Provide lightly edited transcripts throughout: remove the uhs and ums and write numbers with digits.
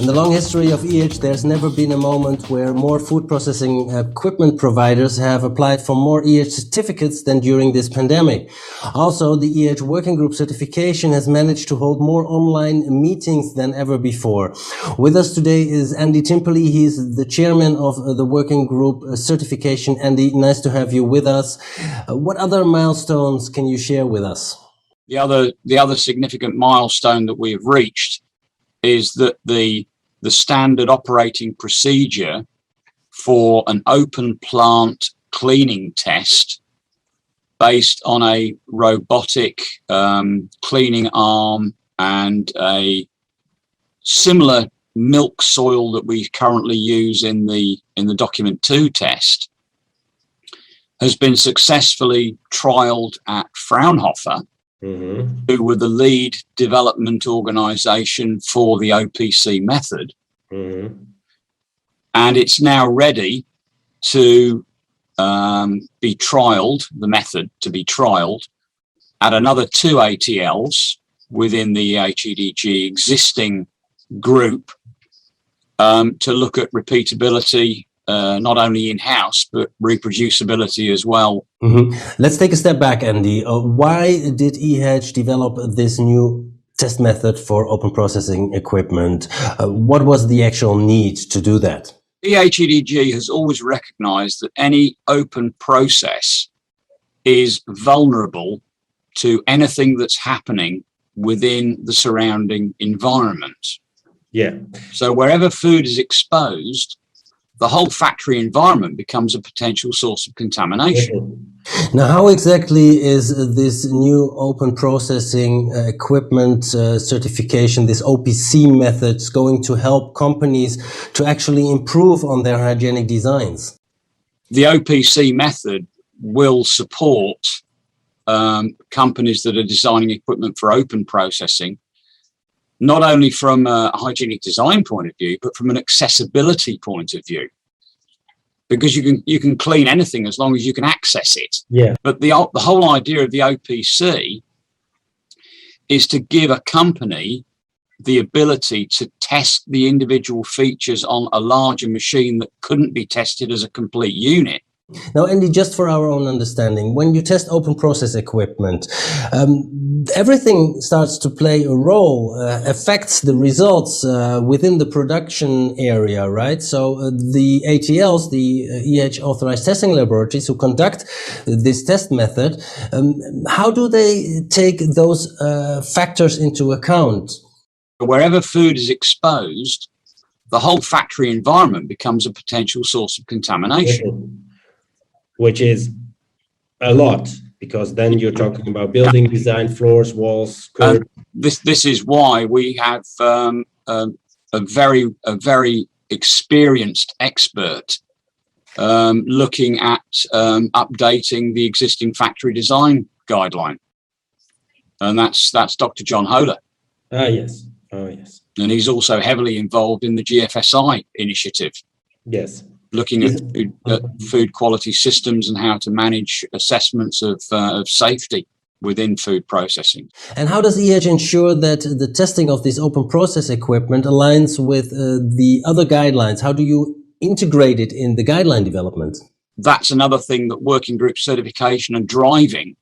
In the long history of EHEDG, there's never been a moment where more food processing equipment providers have applied for more EHEDG certificates than during this pandemic. Also, the EHEDG Working Group Certification has managed to hold more online meetings than ever before. With us today is Andy Timperley. He's the chairman of the Working Group Certification. Andy, nice to have you with us. What other milestones can you share with us? The other significant milestone that we have reached is that the standard operating procedure for an open plant cleaning test based on a robotic cleaning arm and a similar milk soil that we currently use in the document 2 test has been successfully trialed at Fraunhofer, who were the lead development organization for the OPC method. And it's now ready to be trialed, the method to be trialed at another 2 ATLs within the EHEDG existing group to look at repeatability, not only in-house, but reproducibility as well. Let's take a step back, Andy. Why did EHEDG develop this new test method for open processing equipment? What was the actual need to do that? EHEDG has always recognized that any open process is vulnerable to anything that's happening within the surrounding environment. So wherever food is exposed, the whole factory environment becomes a potential source of contamination. Now, how exactly is this new open processing equipment certification, this OPC method, going to help companies to actually improve on their hygienic designs? The OPC method will support companies that are designing equipment for open processing, not only from a hygienic design point of view, but from an accessibility point of view. Because you can clean anything as long as you can access it. But the whole idea of the OPC is to give a company the ability to test the individual features on a larger machine that couldn't be tested as a complete unit. Now, Andy, just for our own understanding, when you test open process equipment, everything starts to play a role, affects the results within the production area, right? So the ATLs, the EHEDG authorized testing laboratories who conduct this test method, how do they take those factors into account? Wherever food is exposed, the whole factory environment becomes a potential source of contamination. Which is a lot, because then you're talking about building design, floors, walls. This is why we have a very experienced expert looking at updating the existing factory design guideline, and that's Dr. John Holer. Yes. And he's also heavily involved in the GFSI initiative. Looking at food quality systems and how to manage assessments of safety within food processing. And how does EHEDG ensure that the testing of this open process equipment aligns with the other guidelines? How do you integrate it in the guideline development? That's another thing that Working Group Certification are driving.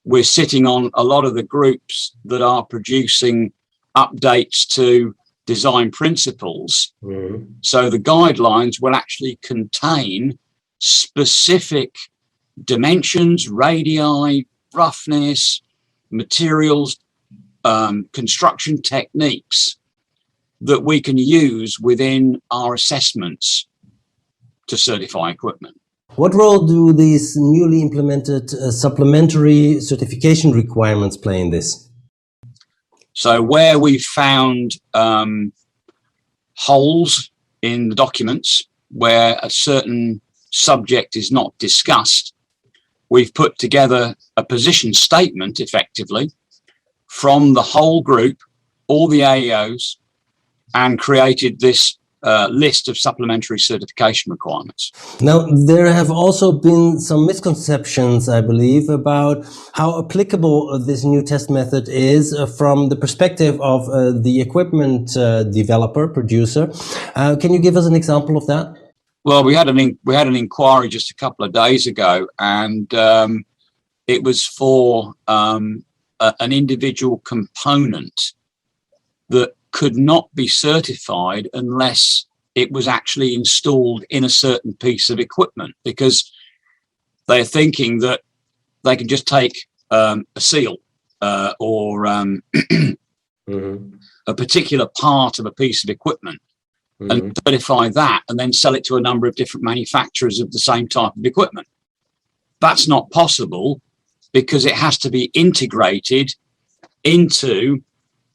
We're sitting on a lot of the groups that are producing updates to design principles. So the guidelines will actually contain specific dimensions, radii, roughness, materials, construction techniques that we can use within our assessments to certify equipment. What role do these newly implemented supplementary certification requirements play in this? So where we've found holes in the documents where a certain subject is not discussed, we've put together a position statement effectively from the whole group, all the AEOs, and created this list of supplementary certification requirements. Now, there have also been some misconceptions, I believe, about how applicable this new test method is from the perspective of the equipment developer, producer. Can you give us an example of that? Well, we had an inquiry just a couple of days ago, and it was for an individual component that could not be certified unless it was actually installed in a certain piece of equipment, because they're thinking that they can just take a seal or a particular part of a piece of equipment and certify that and then sell it to a number of different manufacturers of the same type of equipment. That's not possible, because it has to be integrated into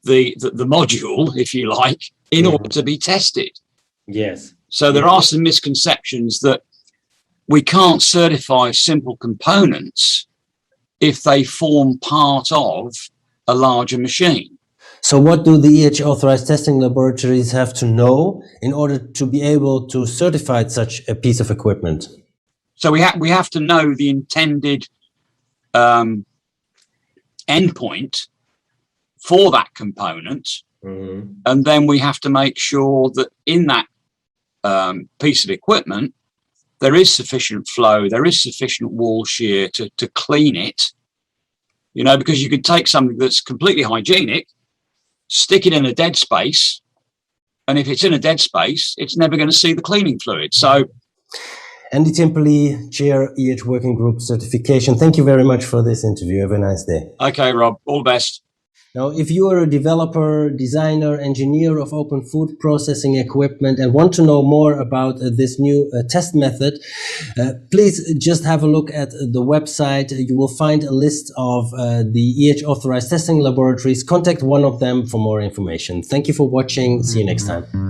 the module, if you like, in order to be tested. Yes. So there are some misconceptions that we can't certify simple components if they form part of a larger machine. So what do the EHEDG authorized testing laboratories have to know in order to be able to certify such a piece of equipment? So we have to know the intended endpoint for that component, and then we have to make sure that in that piece of equipment there is sufficient flow, there is sufficient wall shear to clean it. You know, because you could take something that's completely hygienic, stick it in a dead space, and if it's in a dead space, it's never going to see the cleaning fluid. So, Andy Timperley, Chair, EHEDG Working Group Certification. Thank you very much for this interview. Have a nice day. Okay, Rob, all the best. Now, if you are a developer, designer, engineer of open food processing equipment and want to know more about this new test method, please just have a look at the website. You will find a list of the EHEDG authorized testing laboratories. Contact one of them for more information. Thank you for watching. See you next time.